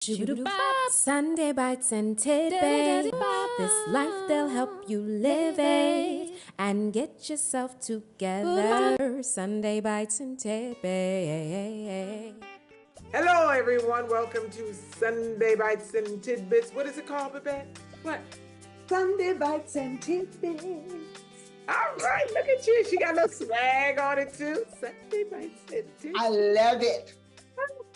Sunday bites and tidbits. This life they'll help you live it and get yourself together. Sunday bites and tidbits. Hello, everyone. Welcome to Sunday Bites and Tidbits. What is it called, Babette? What? Sunday Bites and Tidbits. All right, look at you. She got a little swag on it, too. Sunday Bites and Tidbits. I love it.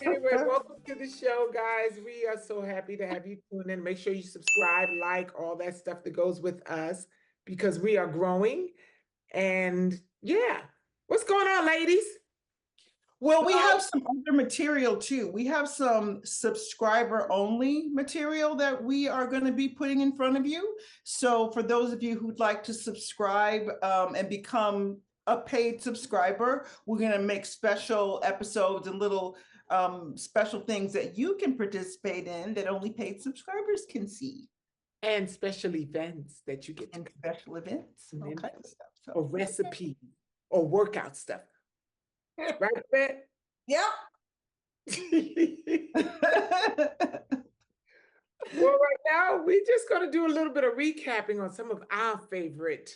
Anyway, welcome to the show, guys. We are so happy to have you tune in. Make sure you subscribe, like, all that stuff that goes with us because we are growing. And yeah, what's going on, ladies? Well, we have some other material too. We have some subscriber only material that we are going to be putting in front of you. So for those of you who'd like to subscribe and become a paid subscriber, we're going to make special episodes and little special things that you can participate in that only paid subscribers can see. And special events that you get to And special events, all and kinds of stuff. So, or recipes or workout stuff. Right, Bet? Yep. Well, right now, we're just going to do a little bit of recapping on some of our favorite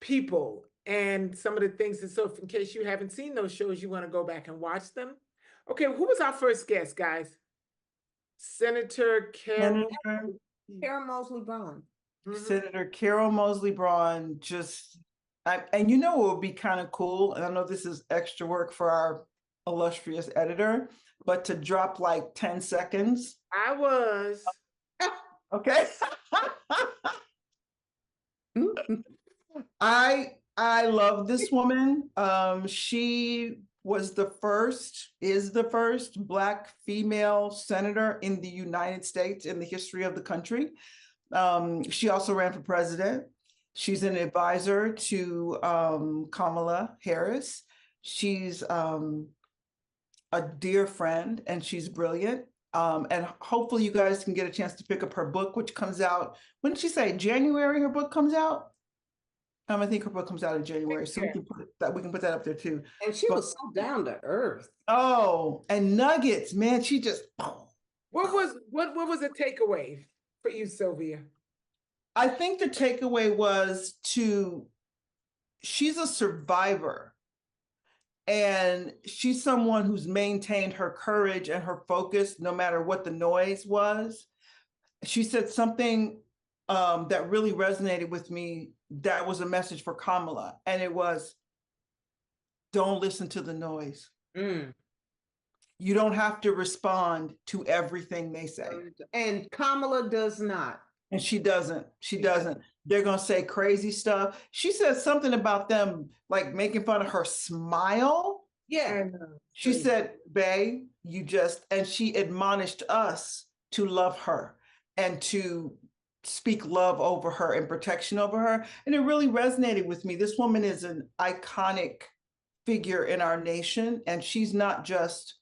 people and some of the things. And so, in case you haven't seen those shows, you want to go back and watch them. Okay, who was our first guest, guys? Senator Carol Mosley Braun. Senator Carol Mosley Braun and you know what would be kind of cool, and I know this is extra work for our illustrious editor, but to drop like 10 seconds. I was. Okay. I love this woman. She is the first Black female senator in the United States in the history of the country. She also ran for president. She's an advisor to Kamala Harris. She's a dear friend and she's brilliant. And hopefully you guys can get a chance to pick up her book, which comes out, when did she say, January her book comes out? I think her book comes out in January, so we can put that up there too. And she was so down to earth. Oh, and nuggets, man, she just. What was the takeaway for you, Silvia? I think the takeaway was she's a survivor and she's someone who's maintained her courage and her focus no matter what the noise was. She said something that really resonated with me. That was a message for Kamala, and it was, don't listen to the noise. You don't have to respond to everything they say. And Kamala does not. And she doesn't. They're going to say crazy stuff. She said something about them, like making fun of her smile. Yeah. She said, bae, and she admonished us to love her and to speak love over her and protection over her. And it really resonated with me. This woman is an iconic figure in our nation. And she's not just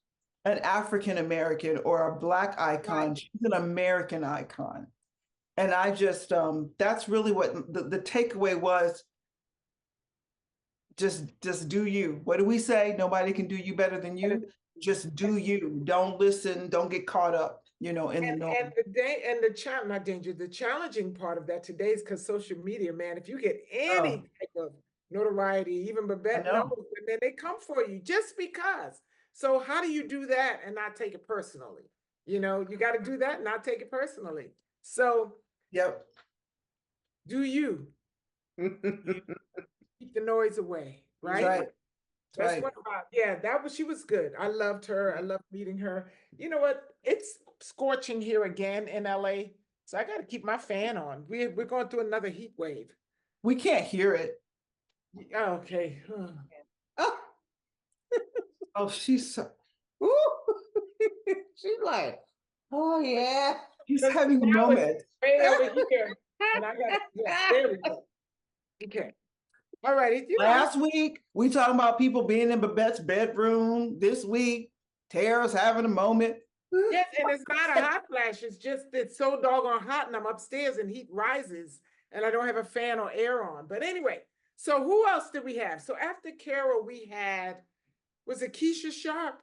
an African-American or a Black icon. Right. She's an American icon. And I just, that's really what the takeaway was. Just do you. What do we say? Nobody can do you better than you. Just do you. Don't listen. Don't get caught up, in the noise. The challenging part of that today is because social media, man, if you get any type of notoriety, even Babette knows, and then they come for you just because. So how do you do that and not take it personally? You got to do that and not take it personally. So, yep. Do you keep the noise away, right? Right. That's right. She was good. I loved her. I loved meeting her. You know what? It's scorching here again in LA, so I got to keep my fan on. We're going through another heat wave. We can't hear it. Okay. Oh, she's so. She's like, oh yeah. She's having a moment. Way over here, and I got there we go. Okay. All right. Last week, we talking about people being in Babette's bedroom. This week, Terrah's having a moment. Yes, and it's not a hot flash. It's so doggone hot, and I'm upstairs, and heat rises, and I don't have a fan or air on. But anyway, so who else did we have? So after Carol, we had, was it Keisha Sharp?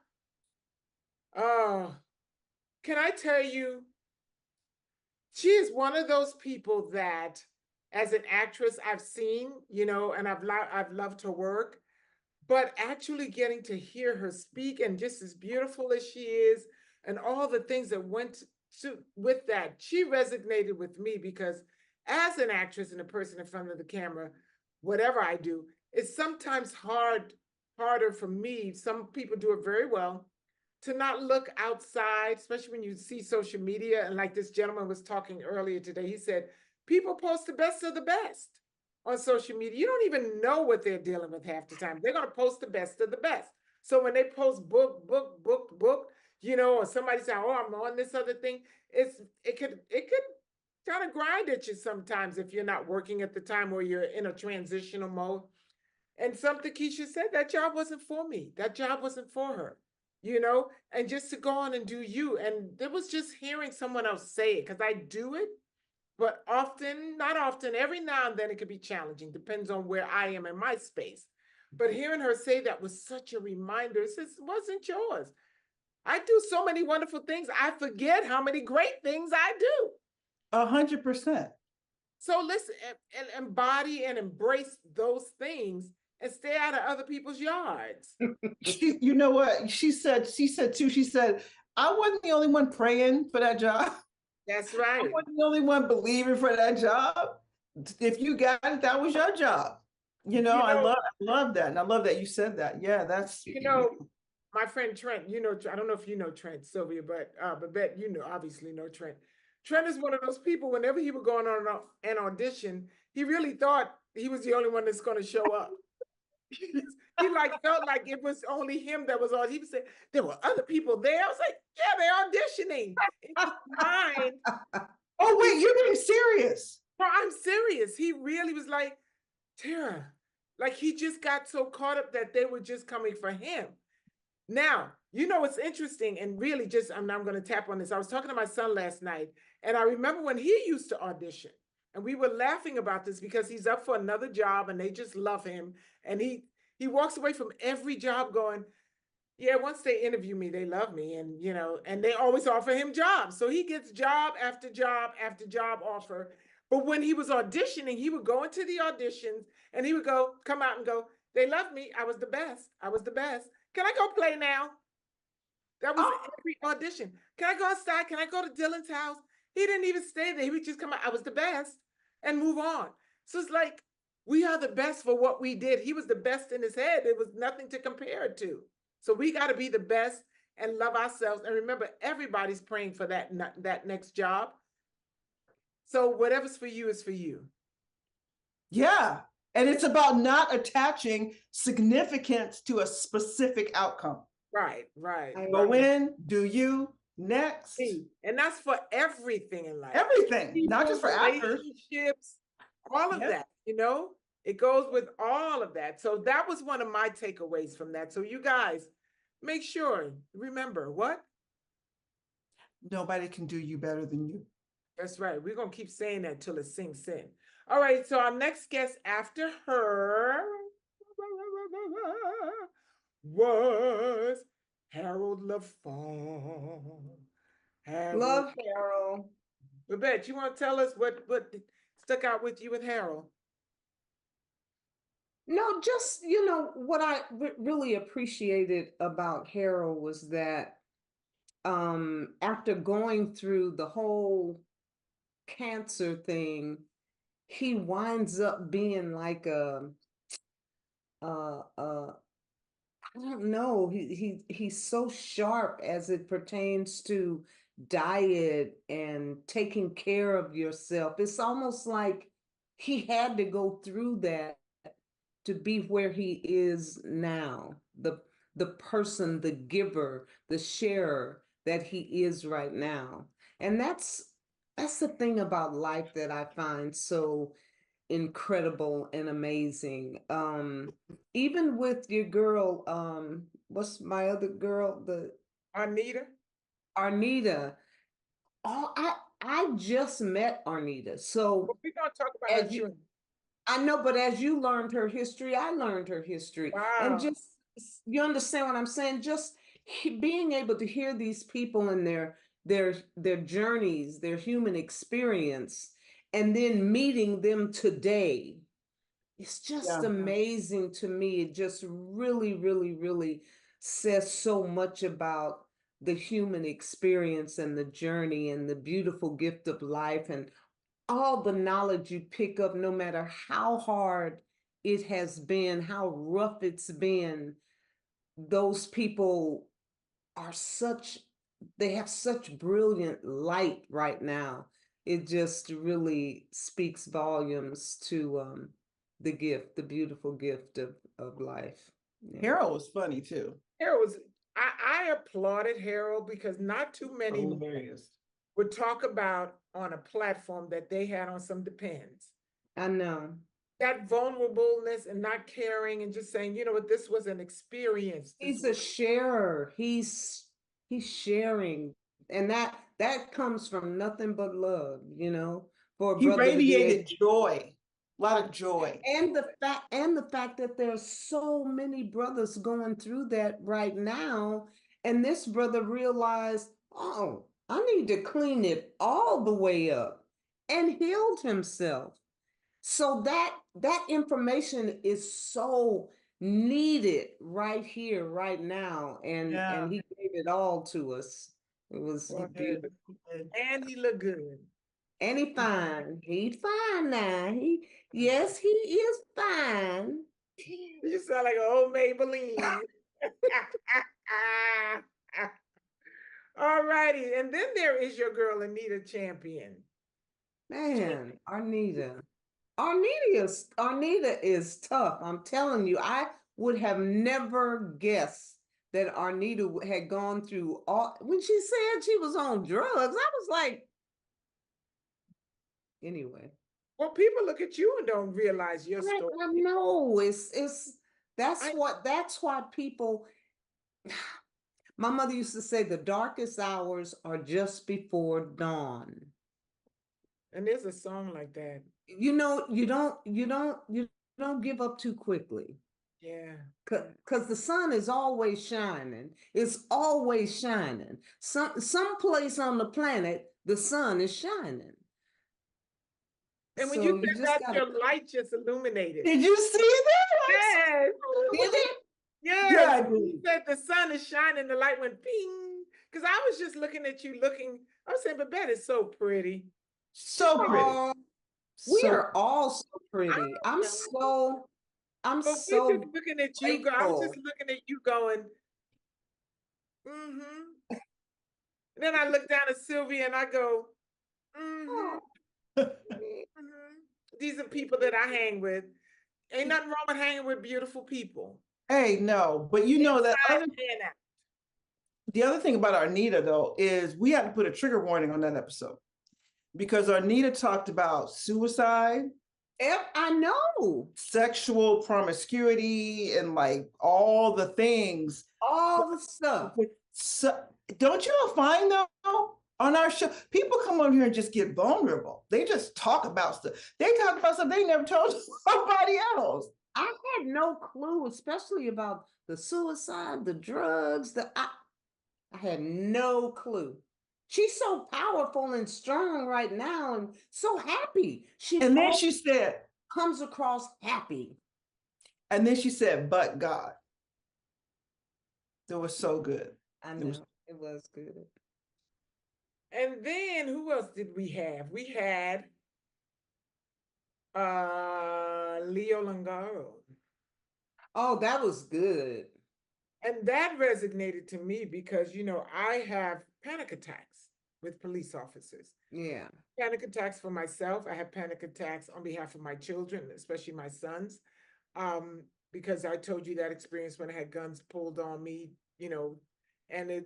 Oh, can I tell you, she is one of those people that, as an actress, I've seen, and I've loved her work, but actually getting to hear her speak, and just as beautiful as she is, and all the things that went with that, she resonated with me because as an actress and a person in front of the camera, whatever I do, it's sometimes harder for me. Some people do it very well, to not look outside, especially when you see social media. And like this gentleman was talking earlier today, he said, people post the best of the best on social media. You don't even know what they're dealing with half the time. They're going to post the best of the best. So when they post book, or somebody say, oh, I'm on this other thing, it could kind of grind at you sometimes if you're not working at the time or you're in a transitional mode. And something Keisha said, that job wasn't for me. That job wasn't for her, and just to go on and do you. And it was just hearing someone else say it, because I do it, but often, not often, every now and then it could be challenging, depends on where I am in my space. But hearing her say that was such a reminder. It wasn't yours. I do so many wonderful things. I forget how many great things I do. 100%. So let's embody and embrace those things and stay out of other people's yards. You know what? She said too, she said, I wasn't the only one praying for that job. That's right. I wasn't the only one believing for that job. If you got it, that was your job. I love that. And I love that you said that. Yeah, that's my friend Trent, I don't know if you know Trent, Silvia, but Babette, obviously know Trent. Trent is one of those people, whenever he would go on an audition, he really thought he was the only one that's going to show up. He felt like it was only him that was on. He would say, there were other people there. I was like, yeah, they're auditioning. In his mind. Oh, wait, you're being serious. No, I'm serious. He really was like, Terrah, like he just got so caught up that they were just coming for him. Now, what's interesting, and really I'm going to tap on this. I was talking to my son last night, and I remember when he used to audition, and we were laughing about this because he's up for another job and they just love him. And he walks away from every job going, yeah, once they interview me, they love me. And, and they always offer him jobs. So he gets job after job after job offer. But when he was auditioning, he would go into the auditions and he would come out and go, they love me. I was the best. I was the best. Can I go play now? That was every audition. Can I go outside? Can I go to Dylan's house? He didn't even stay there. He would just come out, I was the best, and move on. So it's like, we are the best for what we did. He was the best in his head. There was nothing to compare it to. So we got to be the best and love ourselves. And remember, everybody's praying for that next job. So whatever's for you is for you. Yeah. And it's about not attaching significance to a specific outcome. Right. Go in, do you, next. And that's for everything in life. Everything, people, not just for actors. Relationships, all of that, it goes with all of that. So that was one of my takeaways from that. So you guys, make sure, remember what? Nobody can do you better than you. That's right. We're going to keep saying that till it sinks in. All right. So our next guest after her was Harold LaFawn. Love Harold. Babette, you want to tell us what stuck out with you with Harold? No, just, what I really appreciated about Harold was that after going through the whole cancer thing, he winds up being like I don't know, he's so sharp as it pertains to diet and taking care of yourself. It's almost like he had to go through that to be where he is now, the person, the giver, the sharer that he is right now. And that's the thing about life that I find so incredible and amazing. Even with your girl, what's my other girl? The Arnita. I just met Arnita. So we're gonna talk about her. I know, but as you learned her history, I learned her history. Wow. And just, you understand what I'm saying? Just being able to hear these people and their their journeys, their human experience, and then meeting them today. It's just amazing to me. It just really, really, really says so much about the human experience and the journey and the beautiful gift of life and all the knowledge you pick up, no matter how hard it has been, how rough it's been. Those people are they have such brilliant light right now. It just really speaks volumes to the beautiful gift of life. Yeah. Harold was funny too. Harold was, I applauded Harold because not too many would talk about on a platform that they had on some Depends. I know. That vulnerableness and not caring and just saying, you know what, this was an experience. He's a sharer. He's sharing. And that comes from nothing but love, for a brother. He radiated joy. A lot of joy. And the fact that there's so many brothers going through that right now. And this brother realized, oh, I need to clean it all the way up, and healed himself. So that information is so needed right here, right now. And he gave it all to us. It was beautiful. And he looked good. And he fine. He fine now. Yes, he is fine. You sound like an old Maybelline. All righty. And then there is your girl, Anita Champion. Man, Arnita is tough. I'm telling you, I would have never guessed that Arnita had gone through all. When she said she was on drugs, I was like, anyway. Well, people look at you and don't realize your story. I know. That's why people. My mother used to say the darkest hours are just before dawn. And there's a song like that. You don't give up too quickly. Yeah. Because the sun is always shining. It's always shining. Some place on the planet, the sun is shining. And when you said that, your light just illuminated. Did you see that? Yes. Did it? Yes. Yeah, you said the sun is shining, the light went ping. Because I was just looking at you I was saying, Babette is so pretty. So pretty. We are all so pretty. I'm so looking at you. I'm just looking at you going, mm-hmm. Then I look down at Silvia and I go, mm-hmm. Mm-hmm. These are people that I hang with. Ain't nothing wrong with hanging with beautiful people. Hey, no, but you know that the other thing about Arnita though is we had to put a trigger warning on that episode because Arnita talked about suicide. I know. Sexual promiscuity and like all the things. All the stuff. So, don't you find though? On our show, people come on here and just get vulnerable. They just talk about stuff. They talk about stuff they never told somebody else. I had no clue, especially about the suicide, the drugs. I had no clue. She's so powerful and strong right now, and so happy. And then she said, comes across happy. And then she said, "But God." It was so good. I know it was good. And then who else did we have? We had Leo Langaro. Oh, that was good. And that resonated to me because, I have panic attacks with police officers. Yeah. Panic attacks for myself. I have panic attacks on behalf of my children, especially my sons. Because I told you that experience when I had guns pulled on me, and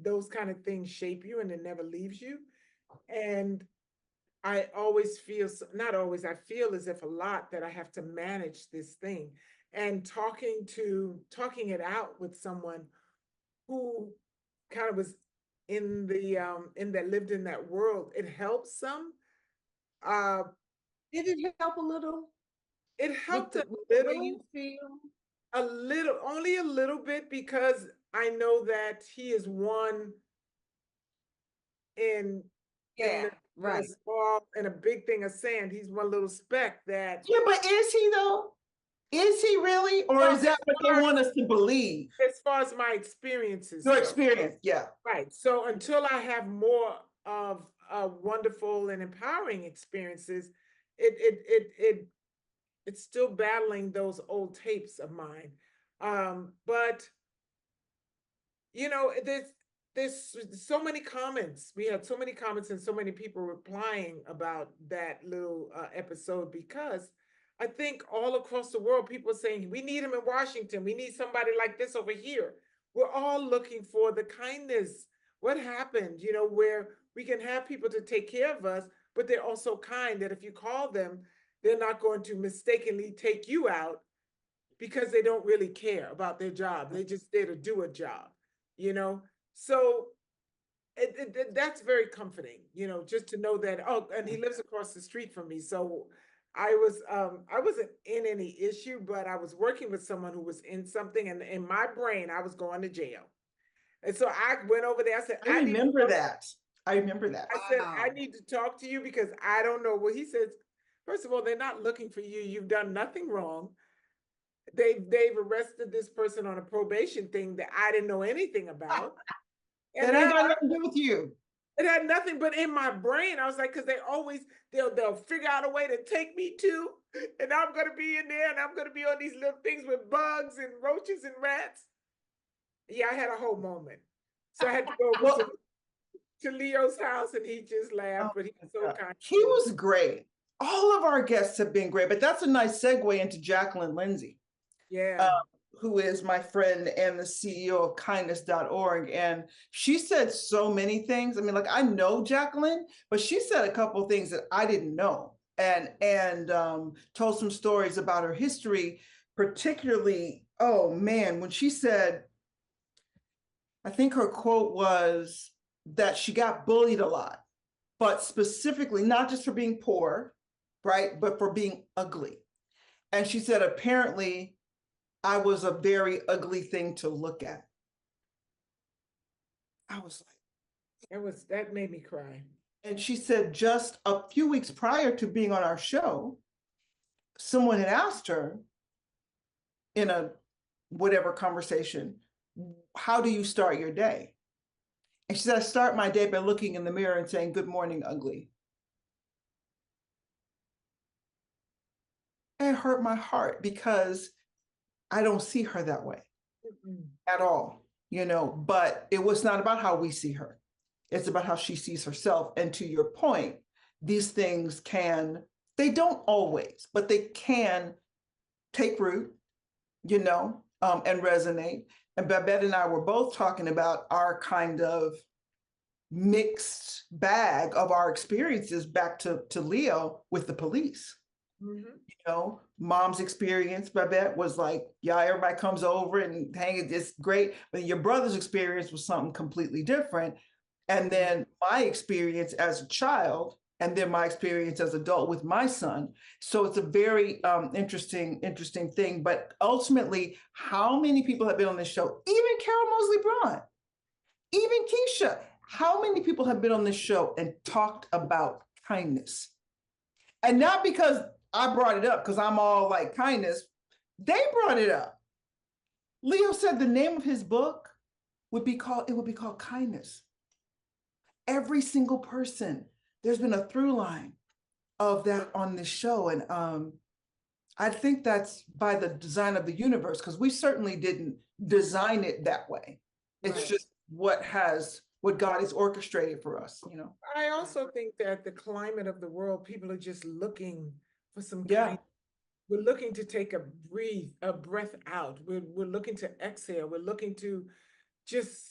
those kind of things shape you and it never leaves you. And I always feel, not always, I feel as if a lot that I have to manage this thing. And talking it out with someone who kind of was in that lived in that world, it helps some. Did it help a little? It helped a little. The way you feel? A little, only a little bit, because I know that he is one in Yeah, in right. a small in a big thing of sand. He's one little speck that. Yeah, but is he though? Is he really? Or Well, is that what they want us to believe? as far as my experiences Your go. experience, yeah. Right. So until I have more of wonderful and empowering experiences, it's still battling those old tapes of mine. But you know, there's so many comments. We had so many comments and so many people replying about that little episode, because I think all across the world, people are saying, we need him in Washington. We need somebody like this over here. We're all looking for the kindness. What happened, you know, where we can have people to take care of us, but they're also kind that if you call them, they're not going to mistakenly take you out because they don't really care about their job. They just there to do a job, you know? So that's very comforting, you know, just to know that, oh, and he lives across the street from me. So I wasn't in any issue, but I was working with someone who was in something, and in my brain, I was going to jail. And so I went over there. I said, I remember that. I remember that. I said, I need to talk to you because I don't know. Well, he says, first of all, they're not looking for you. You've done nothing wrong. They've arrested this person on a probation thing that I didn't know anything about. And That ain't got nothing to do with you. it had nothing, but in my brain, I was like, because they'll figure out a way to take me to, and I'm gonna be in there, and I'm gonna be on these little things with bugs and roaches and rats. Yeah, I had a whole moment. So I had to go over to Leo's house, and he just laughed, but he was so kind. He was great. All of our guests have been great, but that's a nice segue into Jacqueline Lindsay. Yeah. Who is my friend and the CEO of kindness.org. And she said so many things. I mean, like, I know Jacqueline, but she said a couple of things that I didn't know, and told some stories about her history, particularly, oh man, when she said, I think her quote was that she got bullied a lot, but specifically not just for being poor, right, but for being ugly. And she said, apparently, I was a very ugly thing to look at. I was like, that made me cry. And she said, just a few weeks prior to being on our show, someone had asked her in a whatever conversation, how do you start your day? And she said, I start my day by looking in the mirror and saying, good morning, ugly. It hurt my heart because I don't see her that way at all, you know, but it was not about how we see her. It's about how she sees herself. And to your point, these things they don't always, but they can take root, you know, and resonate. And Babette and I were both talking about our kind of mixed bag of our experiences back to Leo with the police. You know, mom's experience, Babette, was like, yeah, everybody comes over and hang, it's great. But your brother's experience was something completely different. And then my experience as a child, and then my experience as an adult with my son. So it's a very interesting thing. But ultimately, how many people have been on this show? Even Carol Mosley Braun, even Keisha, how many people have been on this show and talked about kindness? And not because I brought it up because I'm all like kindness. They brought it up. Leo said the name of his book would be called Kindness. Every single person, there's been a through line of that on this show. And I think that's by the design of the universe, because we certainly didn't design it that way. It's just what God has orchestrated for us, you know. I also think that the climate of the world, people are just looking for some kind. We're looking to take a breath out. We're looking to exhale. We're looking to just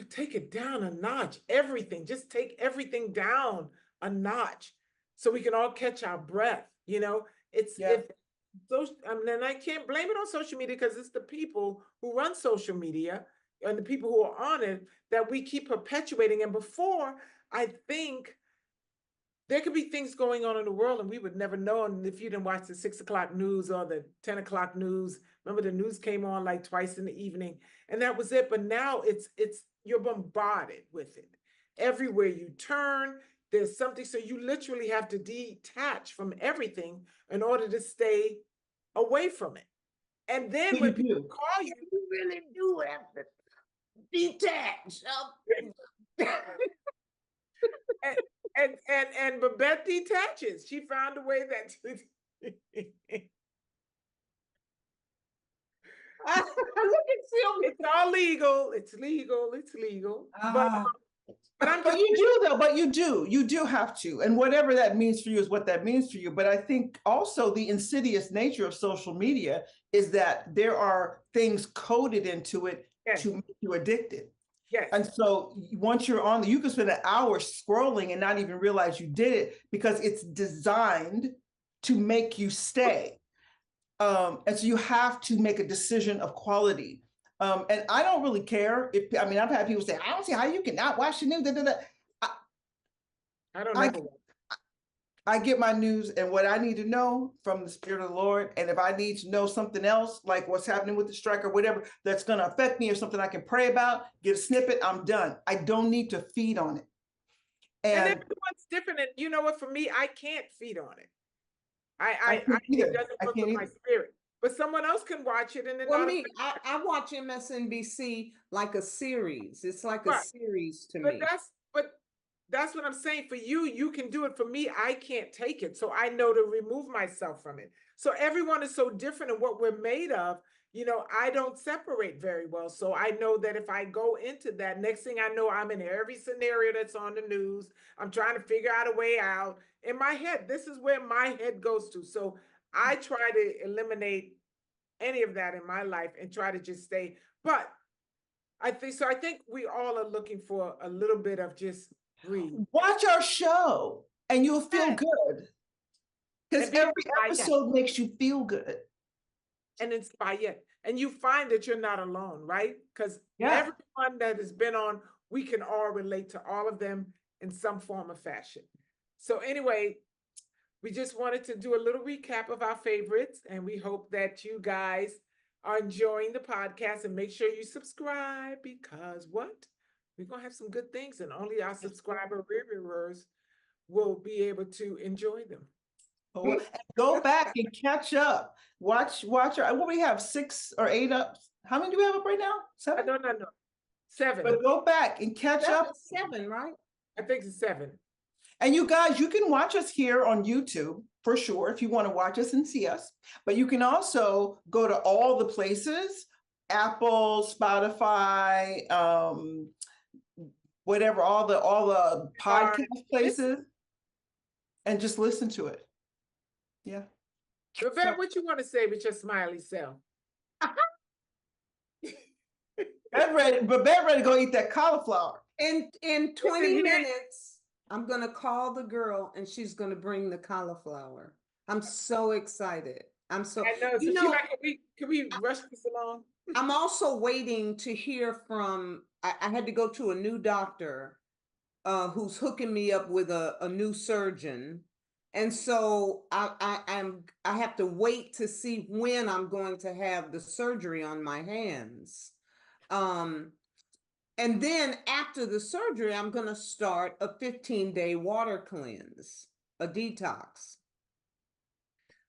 take it down a notch. Everything, just take everything down a notch, so we can all catch our breath. You know, and I can't blame it on social media, because it's the people who run social media and the people who are on it that we keep perpetuating. And before, I think there could be things going on in the world and we would never know. And if you didn't watch the 6 o'clock news or the 10 o'clock news, remember the news came on like twice in the evening, and that was it. But now it's you're bombarded with it. Everywhere you turn, there's something. So you literally have to detach from everything in order to stay away from it. And then when people call you, you really do have to detach. and Babette detaches. She found a way that Look at Silvia. it's all legal. It's legal. It's legal. But you do though. But you do have to, and whatever that means for you is what that means for you. But I think also the insidious nature of social media is that there are things coded into it to make you addicted. Yes. And so once you're on, you can spend an hour scrolling and not even realize you did it because it's designed to make you stay. And so you have to make a decision of quality. And I don't really care if, I mean, I've had people say, I don't see how you can not watch the news. I don't know. I get my news and what I need to know from the Spirit of the Lord. And if I need to know something else, like what's happening with the strike or whatever, that's going to affect me or something I can pray about, get a snippet, I'm done. I don't need to feed on it. And everyone's different. And you know what, for me, I can't feed on it. It doesn't work with my spirit. But someone else can watch it and then I watch MSNBC like a series. It's like a series to me. That's what I'm saying. For you, you can do it. For me, I can't take it. So I know to remove myself from it. So everyone is so different in what we're made of. You know, I don't separate very well. So I know that if I go into that, next thing I know, I'm in every scenario that's on the news. I'm trying to figure out a way out. In my head, this is where my head goes to. So I try to eliminate any of that in my life and try to just stay. But I think we all are looking for a little bit of just breathe. Watch our show and you'll feel good. Because every episode makes you feel good. And inspired. And you find that you're not alone, right? Because everyone that has been on, we can all relate to all of them in some form or fashion. So anyway, we just wanted to do a little recap of our favorites, and we hope that you guys are enjoying the podcast, and make sure you subscribe because what? We're going to have some good things, and only our subscriber reviewers will be able to enjoy them. Go back and catch up. Watch our, what we have, 6 or 8 up. How many do we have up right now? 7? No. 7. But go back and catch up. 7, right? I think it's 7. And you guys, you can watch us here on YouTube for sure if you want to watch us and see us. But you can also go to all the places, Apple, Spotify, whatever, all the podcast places, and just listen to it. Yeah. Babette, what you want to say with your smiley self? Babette ready to go eat that cauliflower. In 20 minutes, I'm going to call the girl and she's going to bring the cauliflower. I'm so excited. I know. So can we rush this along? I'm also waiting to hear from, I had to go to a new doctor who's hooking me up with a new surgeon. And so I have to wait to see when I'm going to have the surgery on my hands. And then after the surgery, I'm going to start a 15-day water cleanse, a detox.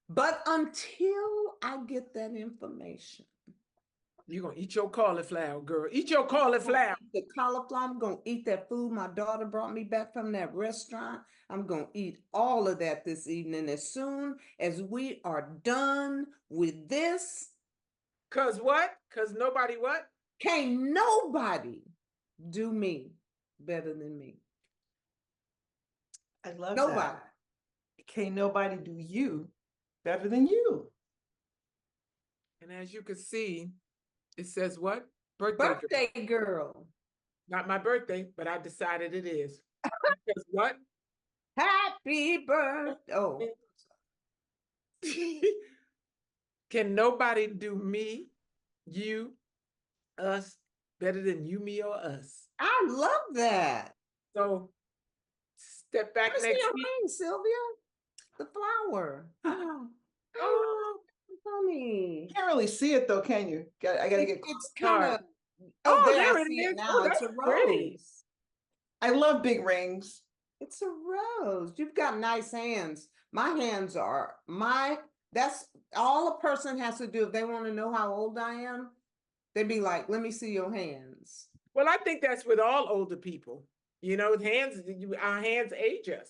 But until I get that information, you're going to eat your cauliflower, girl. Eat your cauliflower. The cauliflower, I'm going to eat that food my daughter brought me back from that restaurant. I'm going to eat all of that this evening as soon as we are done with this. Because what? Because nobody what? Can't nobody do me better than me. I love that. Can't nobody do you better than you. And as you can see, it says what? Birthday girl. Not my birthday, but I decided it is. Because what? Happy birthday. Oh. Can nobody do me, you, us better than you, me, or us? I love that. So step back next week. Name, Silvia? The flower. Oh, funny. Can't really see it though, can you? I gotta get. It's kind of. Oh, there it is. is. Now it's a rose. I love big rings. It's a rose. You've got nice hands. My hands are that's all a person has to do if they want to know how old I am. They'd be like, let me see your hands. Well, I think that's with all older people. You know, our hands age us.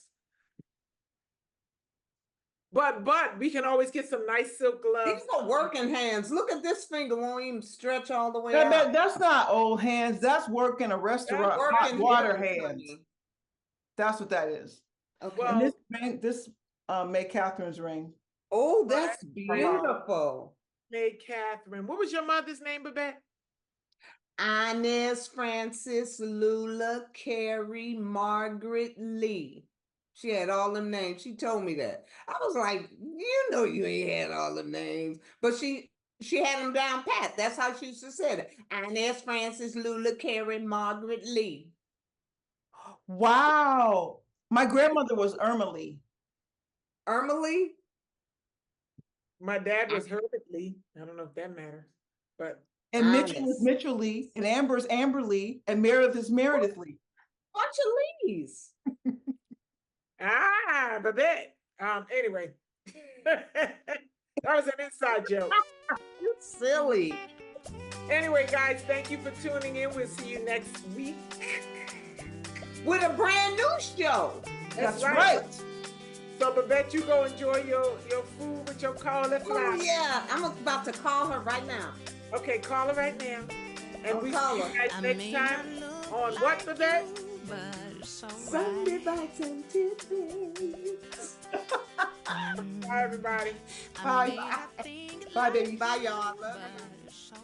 But we can always get some nice silk gloves. These are working hands. Look at this finger, won't even stretch all the way out. That's not old hands. That's work in a restaurant, hot water hands. That's what that is. Okay. Well, and this May Catherine's ring. Oh, that's beautiful. May Catherine. What was your mother's name, Babette? Inez Francis Lula Carrie Margaret Lee. She had all them names. She told me that. I was like, you know, you ain't had all the names, but she had them down pat. That's how she used to say it. Inez Francis Lula Carrie Margaret Lee. Wow. My grandmother was Irma Lee. Irma Lee? My dad was Herbert Lee. I don't know if that matters, but. And Mitchell is Mitchell Lee, and Amber is Amber Lee, and Meredith is Meredith Lee. Bunch of Lees. Babette. Anyway, that was an inside joke. You're silly. Anyway, guys, thank you for tuning in. We'll see you next week with a brand new show. That's right. So, Babette, you go enjoy your food with your cauliflower. Oh, yeah. I'm about to call her right now. Okay, call her right now. And we see you guys next time on what, Babette? Sunday Bites and Tidbits. Bye, everybody. Bye. Bye, baby. Bye, y'all. Love you.